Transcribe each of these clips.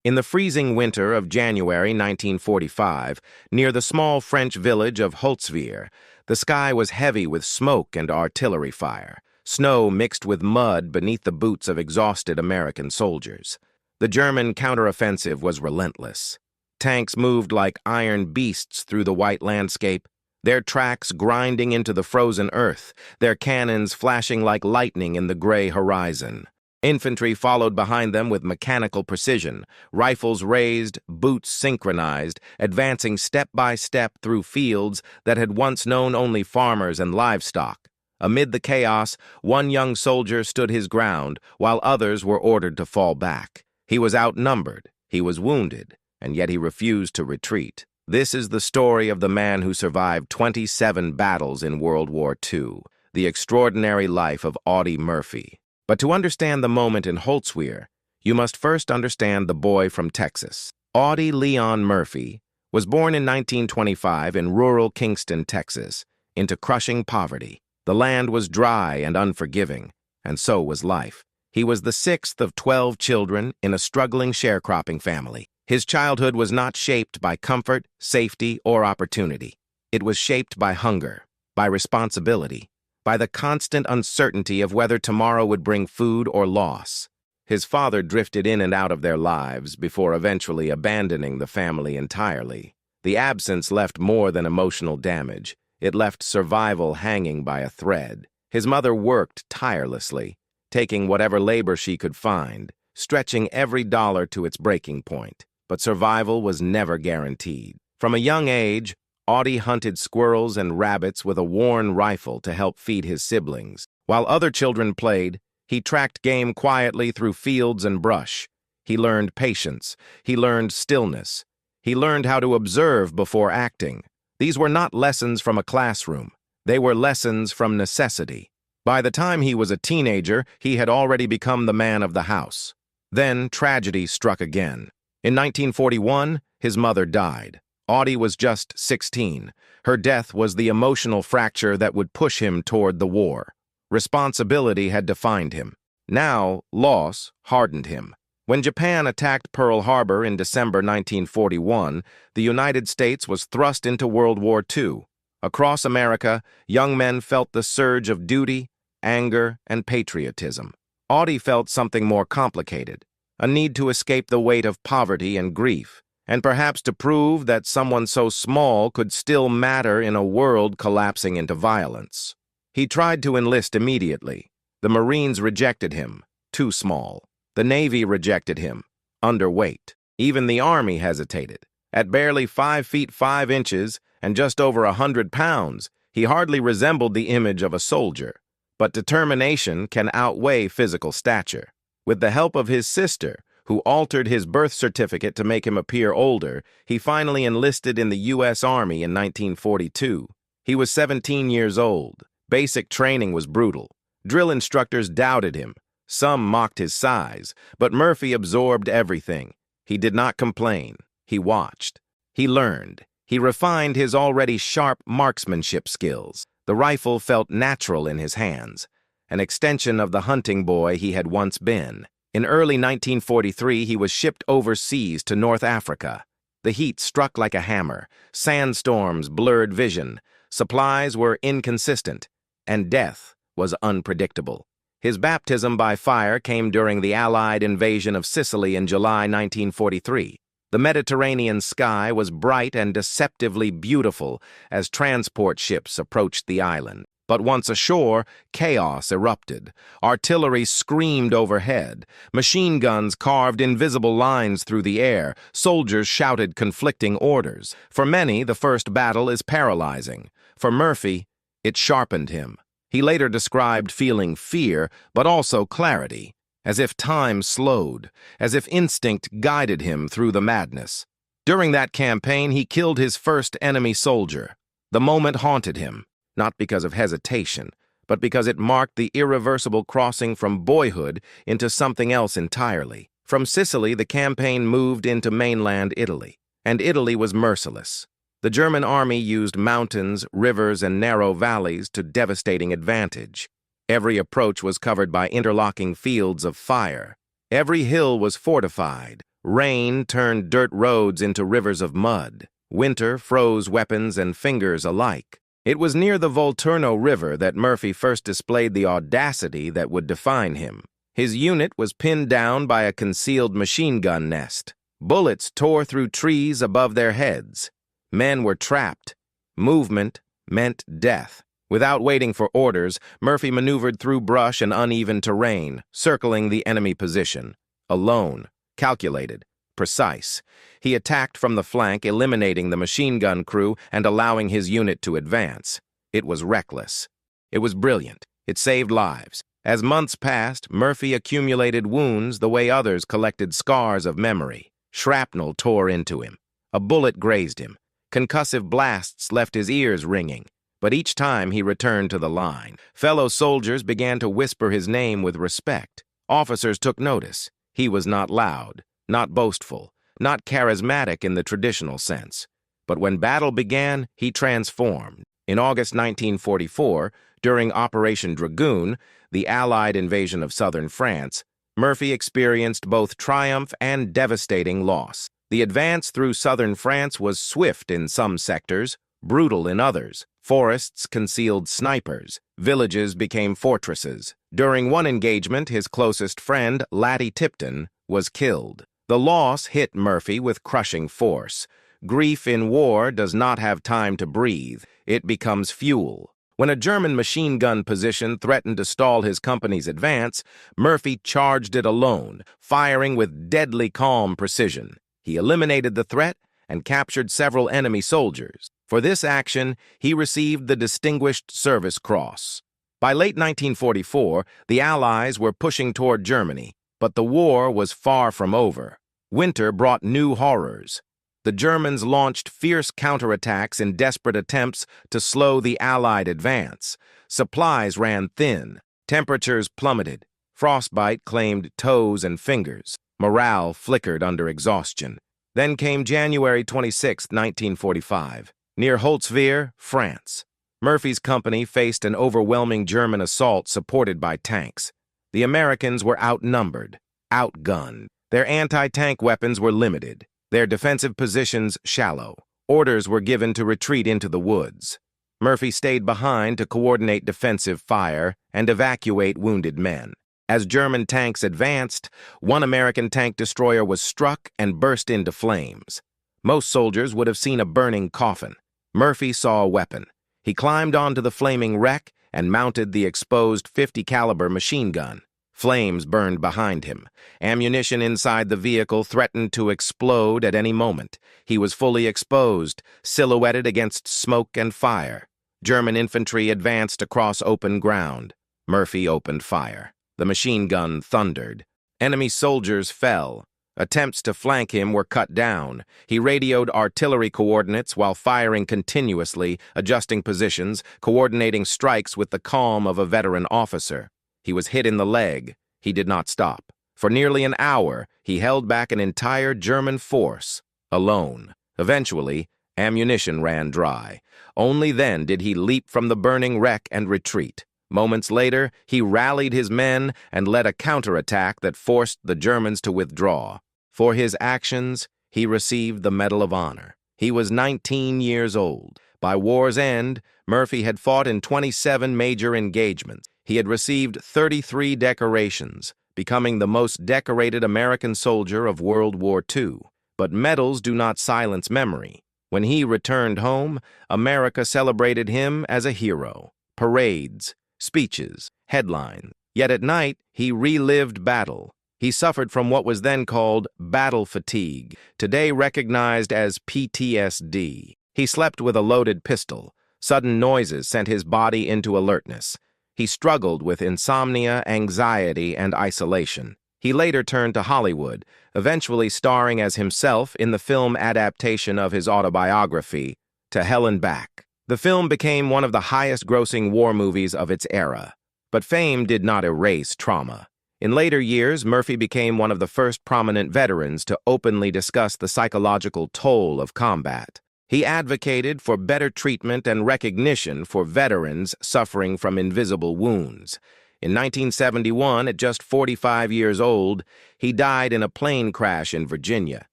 In the freezing winter of January 1945, near the small French village of Holtzwihr, the sky was heavy with smoke and artillery fire. Snow mixed with mud beneath the boots of exhausted American soldiers. The German counteroffensive was relentless. Tanks moved like iron beasts through the white landscape, their tracks grinding into the frozen earth, their cannons flashing like lightning in the gray horizon. Infantry followed behind them with mechanical precision, rifles raised, boots synchronized, advancing step by step through fields that had once known only farmers and livestock. Amid the chaos, one young soldier stood his ground, while others were ordered to fall back. He was outnumbered, he was wounded, and yet he refused to retreat. This is the story of the man who survived 27 battles in World War II, the extraordinary life of Audie Murphy. But to understand the moment in Holtzwihr, you must first understand the boy from Texas. Audie Leon Murphy was born in 1925 in rural Kingston, Texas, into crushing poverty. The land was dry and unforgiving, and so was life. He was the sixth of 12 children in a struggling sharecropping family. His childhood was not shaped by comfort, safety, or opportunity. It was shaped by hunger, by responsibility, by the constant uncertainty of whether tomorrow would bring food or loss. His father drifted in and out of their lives before eventually abandoning the family entirely. The absence left more than emotional damage. It left survival hanging by a thread. His mother worked tirelessly, taking whatever labor she could find, stretching every dollar to its breaking point. But survival was never guaranteed. From a young age, Audie hunted squirrels and rabbits with a worn rifle to help feed his siblings. While other children played, he tracked game quietly through fields and brush. He learned patience. He learned stillness. He learned how to observe before acting. These were not lessons from a classroom. They were lessons from necessity. By the time he was a teenager, he had already become the man of the house. Then tragedy struck again. In 1941, his mother died. Audie was just 16. Her death was the emotional fracture that would push him toward the war. Responsibility had defined him. Now, loss hardened him. When Japan attacked Pearl Harbor in December 1941, the United States was thrust into World War II. Across America, young men felt the surge of duty, anger, and patriotism. Audie felt something more complicated, a need to escape the weight of poverty and grief, and perhaps to prove that someone so small could still matter in a world collapsing into violence. He tried to enlist immediately. The Marines rejected him, too small. The Navy rejected him, underweight. Even the Army hesitated. At barely 5 feet 5 inches and just over 100 pounds, he hardly resembled the image of a soldier. But determination can outweigh physical stature. With the help of his sister, who altered his birth certificate to make him appear older, he finally enlisted in the U.S. Army in 1942. He was 17 years old. Basic training was brutal. Drill instructors doubted him. Some mocked his size, but Murphy absorbed everything. He did not complain. He watched. He learned. He refined his already sharp marksmanship skills. The rifle felt natural in his hands, an extension of the hunting boy he had once been. In early 1943, he was shipped overseas to North Africa. The heat struck like a hammer. Sandstorms blurred vision. Supplies were inconsistent, and death was unpredictable. His baptism by fire came during the Allied invasion of Sicily in July 1943. The Mediterranean sky was bright and deceptively beautiful as transport ships approached the island. But once ashore, chaos erupted. Artillery screamed overhead. Machine guns carved invisible lines through the air. Soldiers shouted conflicting orders. For many, the first battle is paralyzing. For Murphy, it sharpened him. He later described feeling fear, but also clarity, as if time slowed, as if instinct guided him through the madness. During that campaign, he killed his first enemy soldier. The moment haunted him. Not because of hesitation, but because it marked the irreversible crossing from boyhood into something else entirely. From Sicily, the campaign moved into mainland Italy, and Italy was merciless. The German army used mountains, rivers, and narrow valleys to devastating advantage. Every approach was covered by interlocking fields of fire. Every hill was fortified, Rain turned dirt roads into rivers of mud. Winter froze weapons and fingers alike. It was near the Volturno River that Murphy first displayed the audacity that would define him. His unit was pinned down by a concealed machine gun nest. Bullets tore through trees above their heads. Men were trapped. Movement meant death. Without waiting for orders, Murphy maneuvered through brush and uneven terrain, circling the enemy position. Alone, calculated, precise. He attacked from the flank, eliminating the machine gun crew and allowing his unit to advance. It was reckless. It was brilliant. It saved lives. As months passed, Murphy accumulated wounds the way others collected scars of memory. Shrapnel tore into him. A bullet grazed him. Concussive blasts left his ears ringing. But each time he returned to the line, fellow soldiers began to whisper his name with respect. Officers took notice. He was not loud, not boastful, not charismatic in the traditional sense. But when battle began, he transformed. In August 1944, during Operation Dragoon, the Allied invasion of southern France, Murphy experienced both triumph and devastating loss. The advance through southern France was swift in some sectors, brutal in others. Forests concealed snipers. Villages became fortresses. During one engagement, his closest friend, Laddie Tipton, was killed. The loss hit Murphy with crushing force. Grief in war does not have time to breathe. It becomes fuel. When a German machine gun position threatened to stall his company's advance, Murphy charged it alone, firing with deadly calm precision. He eliminated the threat and captured several enemy soldiers. For this action, he received the Distinguished Service Cross. By late 1944, the Allies were pushing toward Germany, but the war was far from over. Winter brought new horrors. The Germans launched fierce counterattacks in desperate attempts to slow the Allied advance. Supplies ran thin. Temperatures plummeted. Frostbite claimed toes and fingers. Morale flickered under exhaustion. Then came January 26, 1945. Near Holtzwihr, France. Murphy's company faced an overwhelming German assault supported by tanks. The Americans were outnumbered, outgunned. Their anti-tank weapons were limited, their defensive positions shallow. Orders were given to retreat into the woods. Murphy stayed behind to coordinate defensive fire and evacuate wounded men. As German tanks advanced, one American tank destroyer was struck and burst into flames. Most soldiers would have seen a burning coffin. Murphy saw a weapon. He climbed onto the flaming wreck and mounted the exposed .50 caliber machine gun. Flames burned behind him. Ammunition inside the vehicle threatened to explode at any moment. He was fully exposed, silhouetted against smoke and fire. German infantry advanced across open ground. Murphy opened fire. The machine gun thundered. Enemy soldiers fell. Attempts to flank him were cut down. He radioed artillery coordinates while firing continuously, adjusting positions, coordinating strikes with the calm of a veteran officer. He was hit in the leg. He did not stop. For nearly an hour, he held back an entire German force, alone. Eventually, ammunition ran dry. Only then did he leap from the burning wreck and retreat. Moments later, he rallied his men and led a counterattack that forced the Germans to withdraw. For his actions, he received the Medal of Honor. He was 19 years old. By war's end, Murphy had fought in 27 major engagements. He had received 33 decorations, becoming the most decorated American soldier of World War II. But medals do not silence memory. When he returned home, America celebrated him as a hero. Parades, speeches, headlines. Yet at night, he relived battle. He suffered from what was then called battle fatigue, today recognized as PTSD. He slept with a loaded pistol. Sudden noises sent his body into alertness. He struggled with insomnia, anxiety, and isolation. He later turned to Hollywood, eventually starring as himself in the film adaptation of his autobiography, To Hell and Back. The film became one of the highest-grossing war movies of its era. But fame did not erase trauma. In later years, Murphy became one of the first prominent veterans to openly discuss the psychological toll of combat. He advocated for better treatment and recognition for veterans suffering from invisible wounds. In 1971, at just 45 years old, he died in a plane crash in Virginia.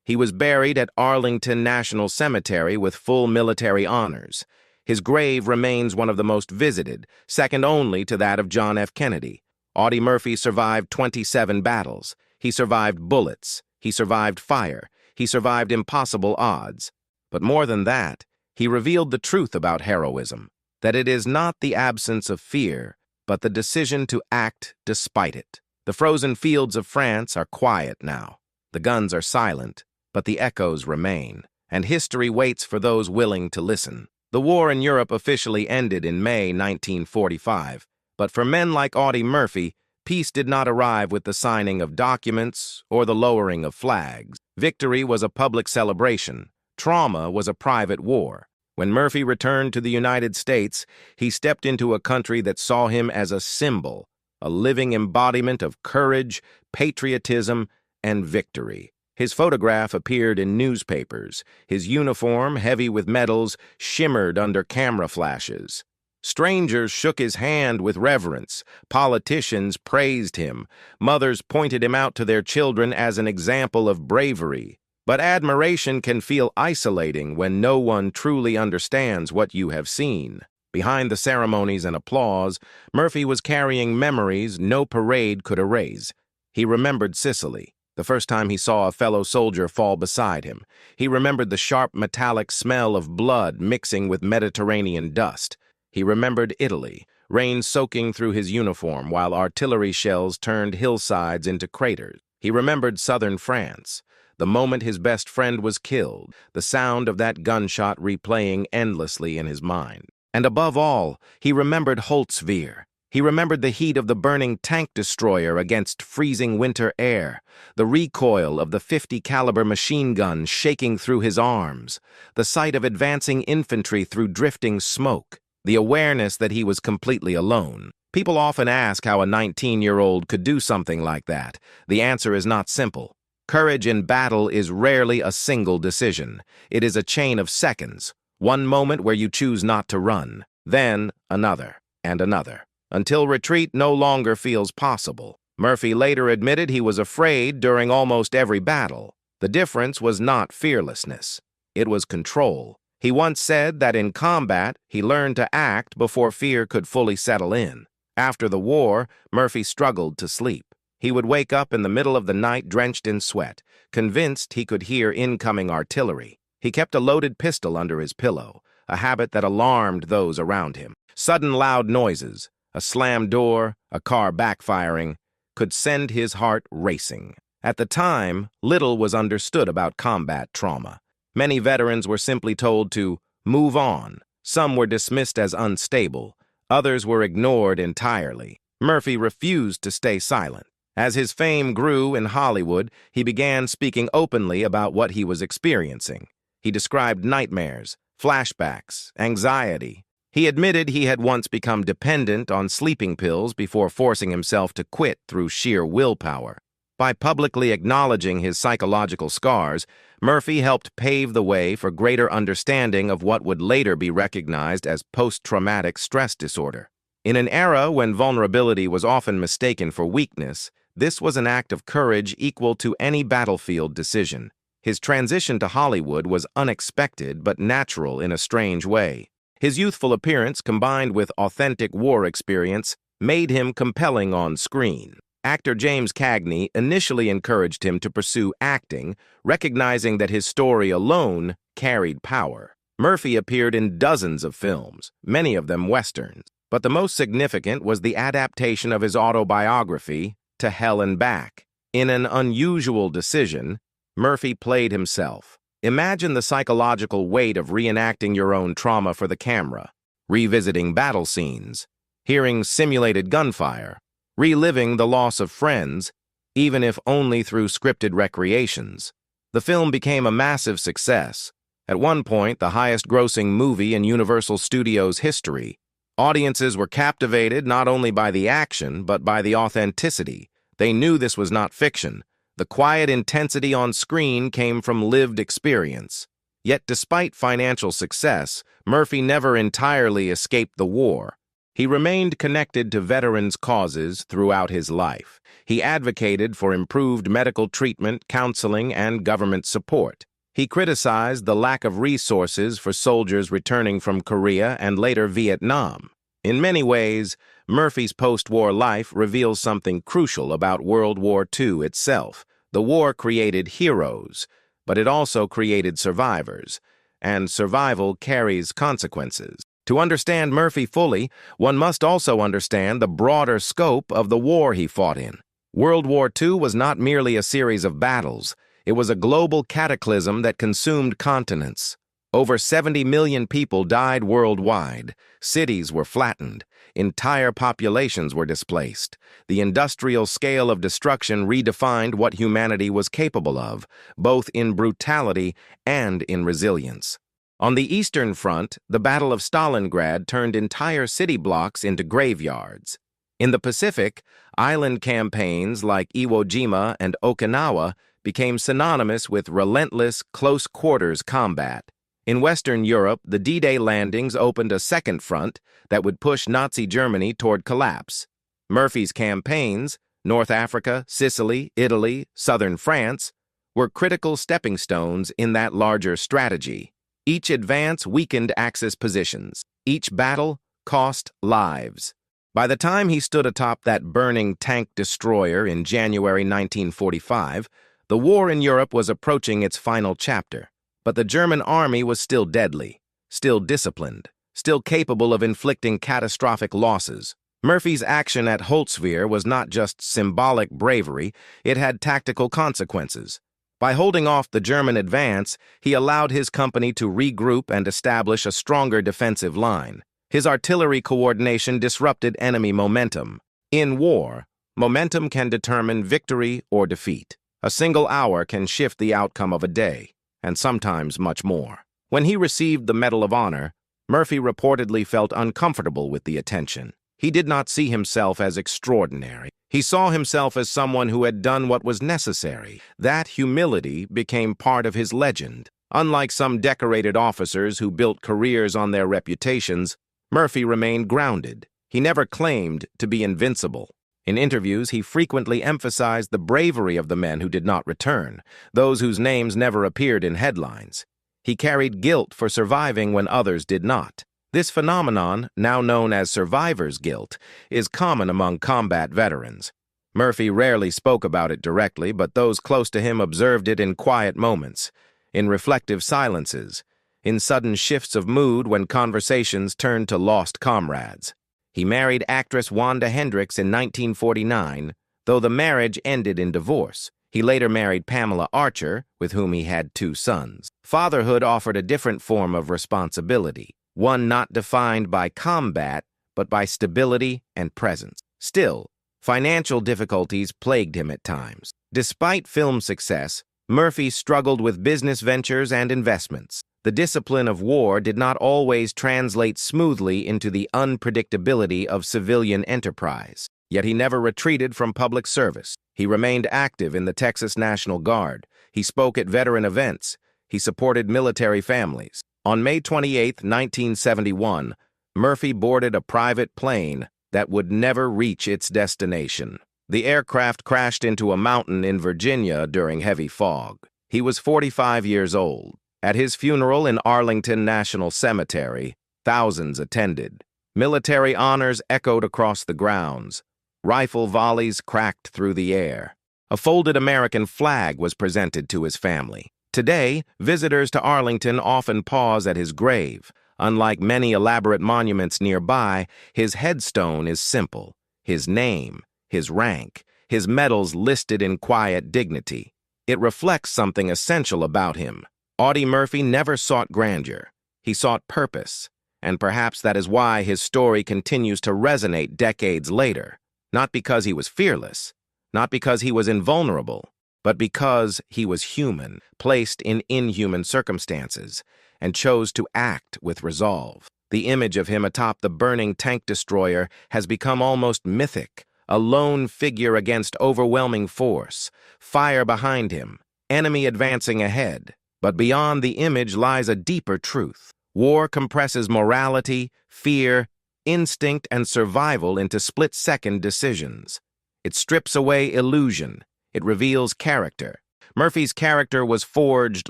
He was buried at Arlington National Cemetery with full military honors. His grave remains one of the most visited, second only to that of John F. Kennedy. Audie Murphy survived 27 battles. He survived bullets. He survived fire. He survived impossible odds. But more than that, he revealed the truth about heroism, that it is not the absence of fear, but the decision to act despite it. The frozen fields of France are quiet now. The guns are silent, but the echoes remain, and history waits for those willing to listen. The war in Europe officially ended in May 1945, but for men like Audie Murphy, peace did not arrive with the signing of documents or the lowering of flags. Victory was a public celebration. Trauma was a private war. When Murphy returned to the United States, he stepped into a country that saw him as a symbol, a living embodiment of courage, patriotism, and victory. His photograph appeared in newspapers. His uniform, heavy with medals, shimmered under camera flashes. Strangers shook his hand with reverence. Politicians praised him. Mothers pointed him out to their children as an example of bravery. But admiration can feel isolating when no one truly understands what you have seen. Behind the ceremonies and applause, Murphy was carrying memories no parade could erase. He remembered Sicily, the first time he saw a fellow soldier fall beside him. He remembered the sharp metallic smell of blood mixing with Mediterranean dust. He remembered Italy, rain soaking through his uniform while artillery shells turned hillsides into craters. He remembered southern France, the moment his best friend was killed, the sound of that gunshot replaying endlessly in his mind. And above all, he remembered Holtzwihr. He remembered the heat of the burning tank destroyer against freezing winter air, the recoil of the .50 caliber machine gun shaking through his arms, the sight of advancing infantry through drifting smoke, the awareness that he was completely alone. People often ask how a 19-year-old could do something like that. The answer is not simple. Courage in battle is rarely a single decision. It is a chain of seconds, one moment where you choose not to run, then another and another, until retreat no longer feels possible. Murphy later admitted he was afraid during almost every battle. The difference was not fearlessness. It was control. He once said that in combat, he learned to act before fear could fully settle in. After the war, Murphy struggled to sleep. He would wake up in the middle of the night drenched in sweat, convinced he could hear incoming artillery. He kept a loaded pistol under his pillow, a habit that alarmed those around him. Sudden loud noises, a slammed door, a car backfiring, could send his heart racing. At the time, little was understood about combat trauma. Many veterans were simply told to move on. Some were dismissed as unstable. Others were ignored entirely. Murphy refused to stay silent. As his fame grew in Hollywood, he began speaking openly about what he was experiencing. He described nightmares, flashbacks, anxiety. He admitted he had once become dependent on sleeping pills before forcing himself to quit through sheer willpower. By publicly acknowledging his psychological scars, Murphy helped pave the way for greater understanding of what would later be recognized as post-traumatic stress disorder. In an era when vulnerability was often mistaken for weakness, this was an act of courage equal to any battlefield decision. His transition to Hollywood was unexpected but natural in a strange way. His youthful appearance, combined with authentic war experience, made him compelling on screen. Actor James Cagney initially encouraged him to pursue acting, recognizing that his story alone carried power. Murphy appeared in dozens of films, many of them westerns, but the most significant was the adaptation of his autobiography, To Hell and Back. In an unusual decision, Murphy played himself. Imagine the psychological weight of reenacting your own trauma for the camera, revisiting battle scenes, hearing simulated gunfire, reliving the loss of friends, even if only through scripted recreations. The film became a massive success, at one point the highest-grossing movie in Universal Studios history. Audiences were captivated not only by the action, but by the authenticity. They knew this was not fiction. The quiet intensity on screen came from lived experience. Yet despite financial success, Murphy never entirely escaped the war. He remained connected to veterans' causes throughout his life. He advocated for improved medical treatment, counseling, and government support. He criticized the lack of resources for soldiers returning from Korea and later Vietnam. In many ways, Murphy's post-war life reveals something crucial about World War II itself. The war created heroes, but it also created survivors, and survival carries consequences. To understand Murphy fully, one must also understand the broader scope of the war he fought in. World War II was not merely a series of battles. It was a global cataclysm that consumed continents. Over 70 million people died worldwide. Cities were flattened. Entire populations were displaced. The industrial scale of destruction redefined what humanity was capable of, both in brutality and in resilience. On the Eastern Front, the Battle of Stalingrad turned entire city blocks into graveyards. In the Pacific, island campaigns like Iwo Jima and Okinawa became synonymous with relentless, close-quarters combat. In Western Europe, the D-Day landings opened a second front that would push Nazi Germany toward collapse. Murphy's campaigns, North Africa, Sicily, Italy, southern France, were critical stepping stones in that larger strategy. Each advance weakened Axis positions. Each battle cost lives. By the time he stood atop that burning tank destroyer in January 1945, the war in Europe was approaching its final chapter. But the German army was still deadly, still disciplined, still capable of inflicting catastrophic losses. Murphy's action at Holzwihr was not just symbolic bravery, it had tactical consequences. By holding off the German advance, he allowed his company to regroup and establish a stronger defensive line. His artillery coordination disrupted enemy momentum. In war, momentum can determine victory or defeat. A single hour can shift the outcome of a day, and sometimes much more. When he received the Medal of Honor, Murphy reportedly felt uncomfortable with the attention. He did not see himself as extraordinary. He saw himself as someone who had done what was necessary. That humility became part of his legend. Unlike some decorated officers who built careers on their reputations, Murphy remained grounded. He never claimed to be invincible. In interviews, he frequently emphasized the bravery of the men who did not return, those whose names never appeared in headlines. He carried guilt for surviving when others did not. This phenomenon, now known as survivor's guilt, is common among combat veterans. Murphy rarely spoke about it directly, but those close to him observed it in quiet moments, in reflective silences, in sudden shifts of mood when conversations turned to lost comrades. He married actress Wanda Hendricks in 1949, though the marriage ended in divorce. He later married Pamela Archer, with whom he had 2 sons. Fatherhood offered a different form of responsibility, one not defined by combat, but by stability and presence. Still, financial difficulties plagued him at times. Despite film success, Murphy struggled with business ventures and investments. The discipline of war did not always translate smoothly into the unpredictability of civilian enterprise. Yet he never retreated from public service. He remained active in the Texas National Guard. He spoke at veteran events. He supported military families. On May 28, 1971, Murphy boarded a private plane that would never reach its destination. The aircraft crashed into a mountain in Virginia during heavy fog. He was 45 years old. At his funeral in Arlington National Cemetery, thousands attended. Military honors echoed across the grounds. Rifle volleys cracked through the air. A folded American flag was presented to his family. Today, visitors to Arlington often pause at his grave. Unlike many elaborate monuments nearby, his headstone is simple. His name, his rank, his medals listed in quiet dignity. It reflects something essential about him. Audie Murphy never sought grandeur. He sought purpose, and perhaps that is why his story continues to resonate decades later. Not because he was fearless, not because he was invulnerable, but because he was human, placed in inhuman circumstances, and chose to act with resolve. The image of him atop the burning tank destroyer has become almost mythic, a lone figure against overwhelming force, fire behind him, enemy advancing ahead. But beyond the image lies a deeper truth. War compresses morality, fear, instinct and survival into split-second decisions. It strips away illusion. It reveals character. Murphy's character was forged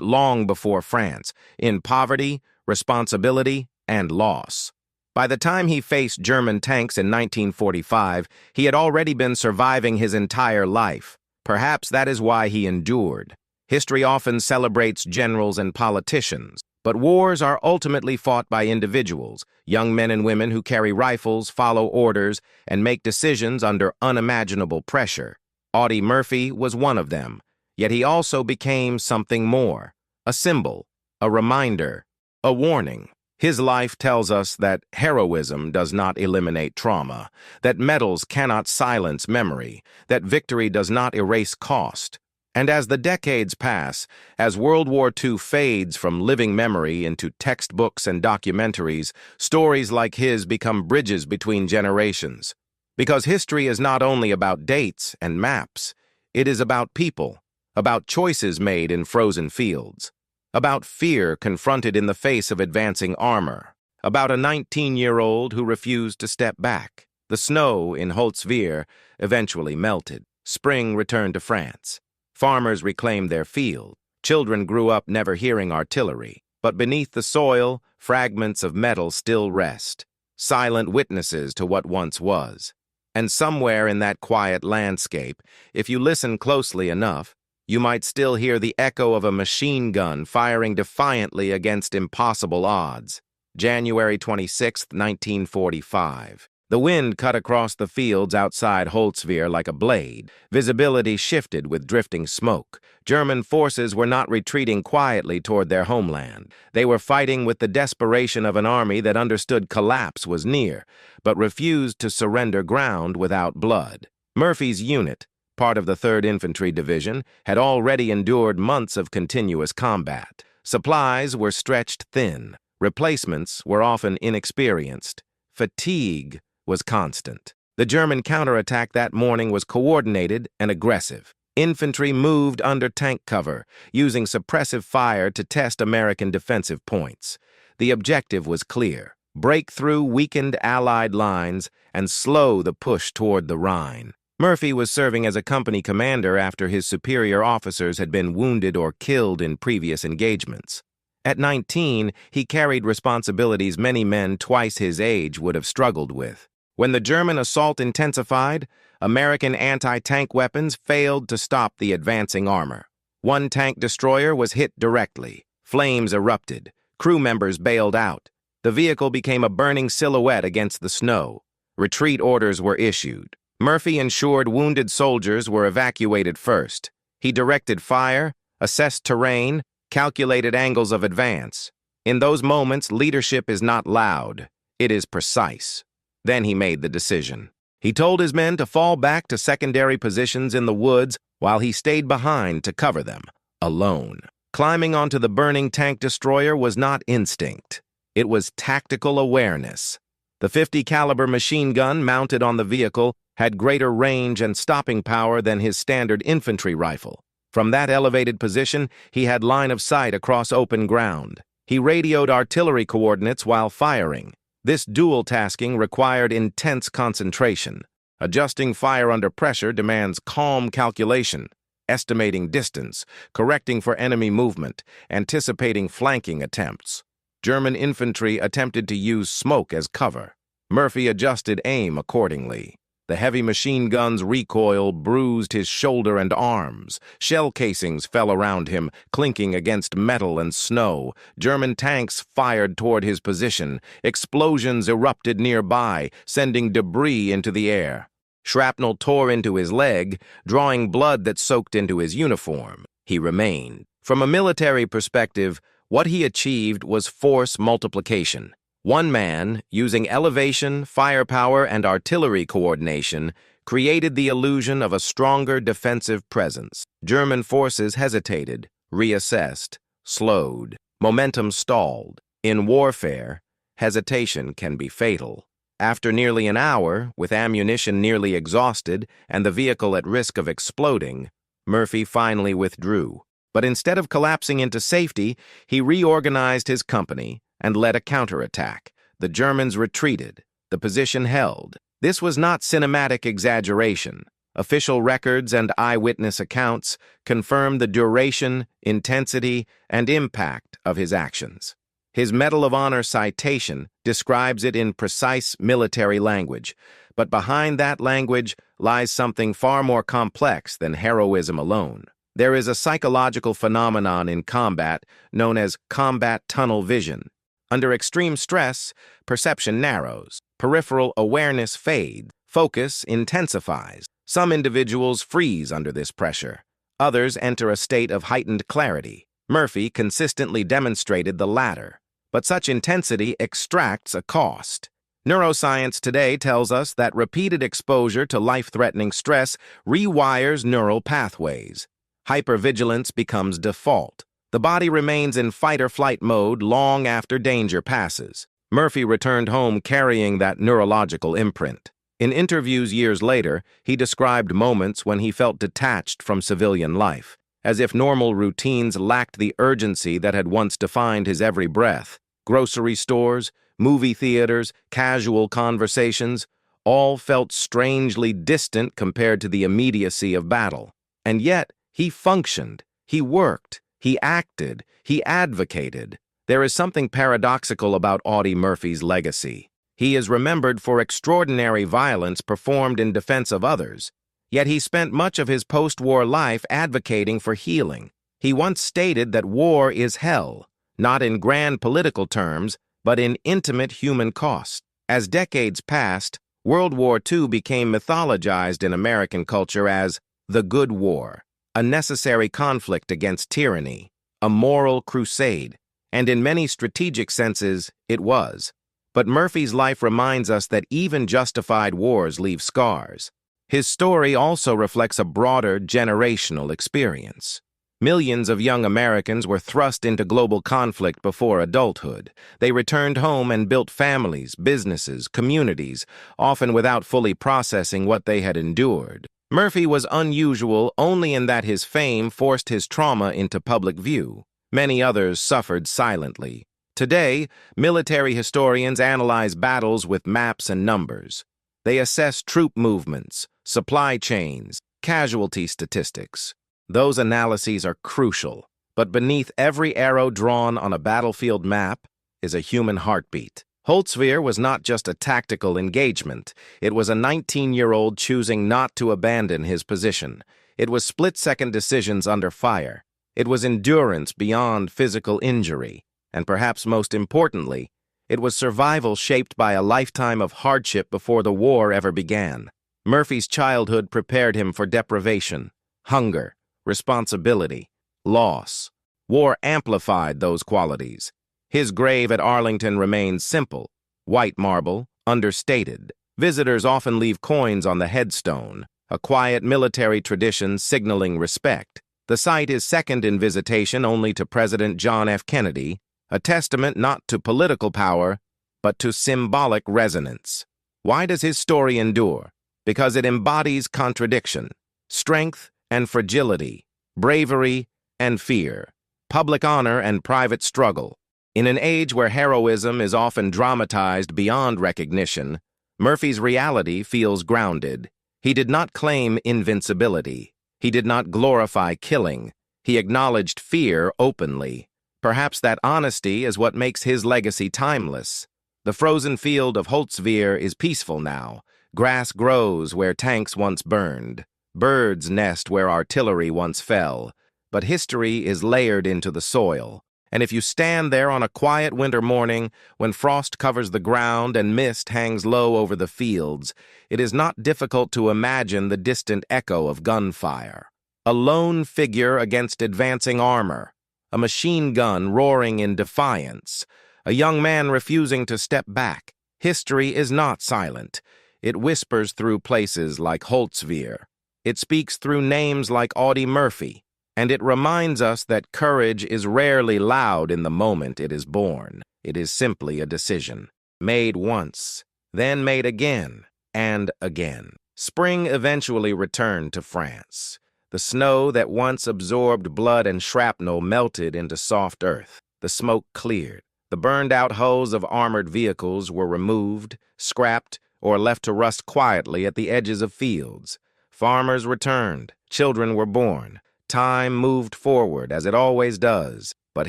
long before France, in poverty, responsibility, and loss. By the time he faced German tanks in 1945, he had already been surviving his entire life. Perhaps that is why he endured. History often celebrates generals and politicians, but wars are ultimately fought by individuals, young men and women who carry rifles, follow orders, and make decisions under unimaginable pressure. Audie Murphy was one of them, yet he also became something more, a symbol, a reminder, a warning. His life tells us that heroism does not eliminate trauma, that medals cannot silence memory, that victory does not erase cost. And as the decades pass, as World War II fades from living memory into textbooks and documentaries, stories like his become bridges between generations. Because history is not only about dates and maps, it is about people, about choices made in frozen fields, about fear confronted in the face of advancing armor, about a 19-year-old who refused to step back. The snow in Holtzwihr eventually melted. Spring returned to France. Farmers reclaimed their field. Children grew up never hearing artillery. But beneath the soil, fragments of metal still rest, silent witnesses to what once was. And somewhere in that quiet landscape, if you listen closely enough, you might still hear the echo of a machine gun firing defiantly against impossible odds. January 26, 1945. The wind cut across the fields outside Holtzwihr like a blade. Visibility shifted with drifting smoke. German forces were not retreating quietly toward their homeland. They were fighting with the desperation of an army that understood collapse was near, but refused to surrender ground without blood. Murphy's unit, part of the 3rd Infantry Division, had already endured months of continuous combat. Supplies were stretched thin. Replacements were often inexperienced. Fatigue was constant. The German counterattack that morning was coordinated and aggressive. Infantry moved under tank cover, using suppressive fire to test American defensive points. The objective was clear: break through weakened Allied lines and slow the push toward the Rhine. Murphy was serving as a company commander after his superior officers had been wounded or killed in previous engagements. At 19, he carried responsibilities many men twice his age would have struggled with. When the German assault intensified, American anti-tank weapons failed to stop the advancing armor. One tank destroyer was hit directly. Flames erupted. Crew members bailed out. The vehicle became a burning silhouette against the snow. Retreat orders were issued. Murphy ensured wounded soldiers were evacuated first. He directed fire, assessed terrain, calculated angles of advance. In those moments, leadership is not loud. It is precise. Then he made the decision. He told his men to fall back to secondary positions in the woods while he stayed behind to cover them, alone. Climbing onto the burning tank destroyer was not instinct. It was tactical awareness. The .50 caliber machine gun mounted on the vehicle had greater range and stopping power than his standard infantry rifle. From that elevated position, he had line of sight across open ground. He radioed artillery coordinates while firing. This dual tasking required intense concentration. Adjusting fire under pressure demands calm calculation, estimating distance, correcting for enemy movement, anticipating flanking attempts. German infantry attempted to use smoke as cover. Murphy adjusted aim accordingly. The heavy machine gun's recoil bruised his shoulder and arms. Shell casings fell around him, clinking against metal and snow. German tanks fired toward his position. Explosions erupted nearby, sending debris into the air. Shrapnel tore into his leg, drawing blood that soaked into his uniform. He remained. From a military perspective, what he achieved was force multiplication. One man, using elevation, firepower, and artillery coordination, created the illusion of a stronger defensive presence. German forces hesitated, reassessed, slowed. Momentum stalled. In warfare, hesitation can be fatal. After nearly an hour, with ammunition nearly exhausted and the vehicle at risk of exploding, Murphy finally withdrew. But instead of collapsing into safety, he reorganized his company and led a counterattack. The Germans retreated. the position held. This was not cinematic exaggeration. Official records and eyewitness accounts confirm the duration, intensity, and impact of his actions. His Medal of Honor citation describes it in precise military language, but behind that language lies something far more complex than heroism alone. There is a psychological phenomenon in combat known as combat tunnel vision. Under extreme stress, perception narrows, peripheral awareness fades, focus intensifies. Some individuals freeze under this pressure. Others enter a state of heightened clarity. Murphy consistently demonstrated the latter. But such intensity extracts a cost. Neuroscience today tells us that repeated exposure to life-threatening stress rewires neural pathways. Hypervigilance becomes default. The body remains in fight-or-flight mode long after danger passes. Murphy returned home carrying that neurological imprint. In interviews years later, he described moments when he felt detached from civilian life, as if normal routines lacked the urgency that had once defined his every breath. Grocery stores, movie theaters, casual conversations, all felt strangely distant compared to the immediacy of battle. And yet, he functioned, he worked, he acted, he advocated. There is something paradoxical about Audie Murphy's legacy. He is remembered for extraordinary violence performed in defense of others, yet he spent much of his post-war life advocating for healing. He once stated that war is hell, not in grand political terms, but in intimate human cost. As decades passed, World War II became mythologized in American culture as the Good War, a necessary conflict against tyranny, a moral crusade, and in many strategic senses, it was. But Murphy's life reminds us that even justified wars leave scars. His story also reflects a broader generational experience. Millions of young Americans were thrust into global conflict before adulthood. They returned home and built families, businesses, communities, often without fully processing what they had endured. Murphy was unusual only in that his fame forced his trauma into public view. Many others suffered silently. Today, military historians analyze battles with maps and numbers. They assess troop movements, supply chains, casualty statistics. Those analyses are crucial, but beneath every arrow drawn on a battlefield map is a human heartbeat. Holtzwihr was not just a tactical engagement. It was a 19-year-old choosing not to abandon his position. It was split-second decisions under fire. It was endurance beyond physical injury. And perhaps most importantly, it was survival shaped by a lifetime of hardship before the war ever began. Murphy's childhood prepared him for deprivation, hunger, responsibility, loss. War amplified those qualities. His grave at Arlington remains simple, white marble, understated. Visitors often leave coins on the headstone, a quiet military tradition signaling respect. The site is second in visitation only to President John F. Kennedy, a testament not to political power, but to symbolic resonance. Why does his story endure? Because it embodies contradiction, strength and fragility, bravery and fear, public honor and private struggle. In an age where heroism is often dramatized beyond recognition, Murphy's reality feels grounded. He did not claim invincibility. He did not glorify killing. He acknowledged fear openly. Perhaps that honesty is what makes his legacy timeless. The frozen field of Holtzwihr is peaceful now. Grass grows where tanks once burned. Birds nest where artillery once fell. But history is layered into the soil. And if you stand there on a quiet winter morning, when frost covers the ground and mist hangs low over the fields, it is not difficult to imagine the distant echo of gunfire. A lone figure against advancing armor. A machine gun roaring in defiance, a young man refusing to step back. History is not silent. It whispers through places like Holtzwihr. It speaks through names like Audie Murphy, and it reminds us that courage is rarely loud in the moment it is born. It is simply a decision, made once, then made again and again. Spring eventually returned to France. The snow that once absorbed blood and shrapnel melted into soft earth. The smoke cleared. The burned-out hulls of armored vehicles were removed, scrapped, or left to rust quietly at the edges of fields. Farmers returned, children were born. Time moved forward, as it always does, but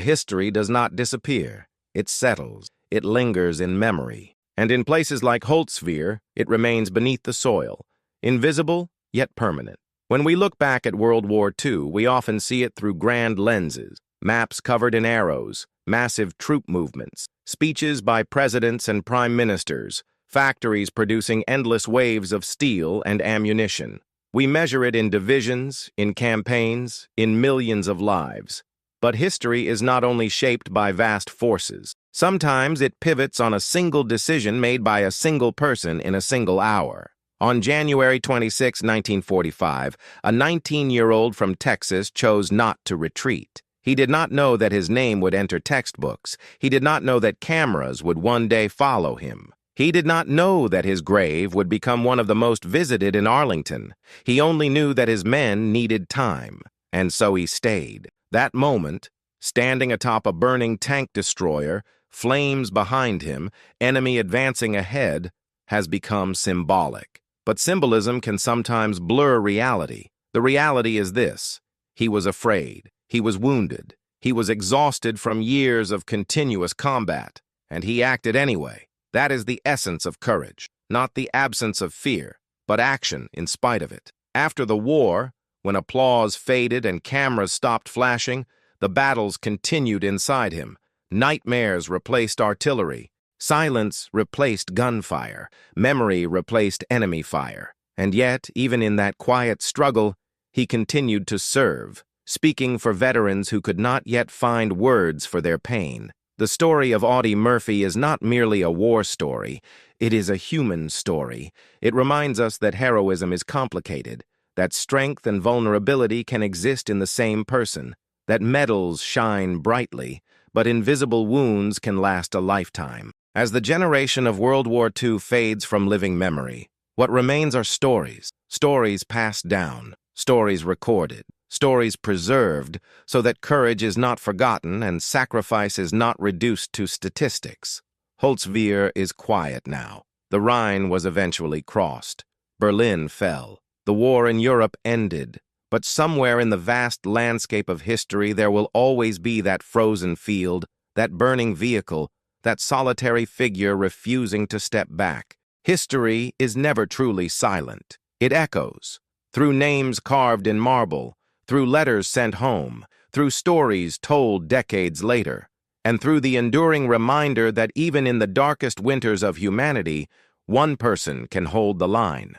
history does not disappear. It settles, it lingers in memory. And in places like Holtzwihr, it remains beneath the soil, invisible yet permanent. When we look back at World War II, we often see it through grand lenses, maps covered in arrows, massive troop movements, speeches by presidents and prime ministers, factories producing endless waves of steel and ammunition. We measure it in divisions, in campaigns, in millions of lives. But history is not only shaped by vast forces. Sometimes it pivots on a single decision made by a single person in a single hour. On January 26, 1945, a 19-year-old from Texas chose not to retreat. He did not know that his name would enter textbooks. He did not know that cameras would one day follow him. He did not know that his grave would become one of the most visited in Arlington. He only knew that his men needed time, and so he stayed. That moment, standing atop a burning tank destroyer, flames behind him, enemy advancing ahead, has become symbolic. But symbolism can sometimes blur reality. The reality is this: he was afraid, he was wounded, he was exhausted from years of continuous combat, and he acted anyway. That is the essence of courage, not the absence of fear, but action in spite of it. After the war, when applause faded and cameras stopped flashing, the battles continued inside him. Nightmares replaced artillery. Silence replaced gunfire. Memory replaced enemy fire. And yet, even in that quiet struggle, he continued to serve, speaking for veterans who could not yet find words for their pain. The story of Audie Murphy is not merely a war story. It is a human story. It reminds us that heroism is complicated, that strength and vulnerability can exist in the same person, that medals shine brightly, but invisible wounds can last a lifetime. As the generation of World War II fades from living memory, what remains are stories, stories passed down, stories recorded, stories preserved so that courage is not forgotten and sacrifice is not reduced to statistics. Holtzwihr is quiet now. The Rhine was eventually crossed. Berlin fell. The war in Europe ended. But somewhere in the vast landscape of history there will always be that frozen field, that burning vehicle, that solitary figure refusing to step back. History is never truly silent. It echoes, through names carved in marble, through letters sent home, through stories told decades later, and through the enduring reminder that even in the darkest winters of humanity, one person can hold the line.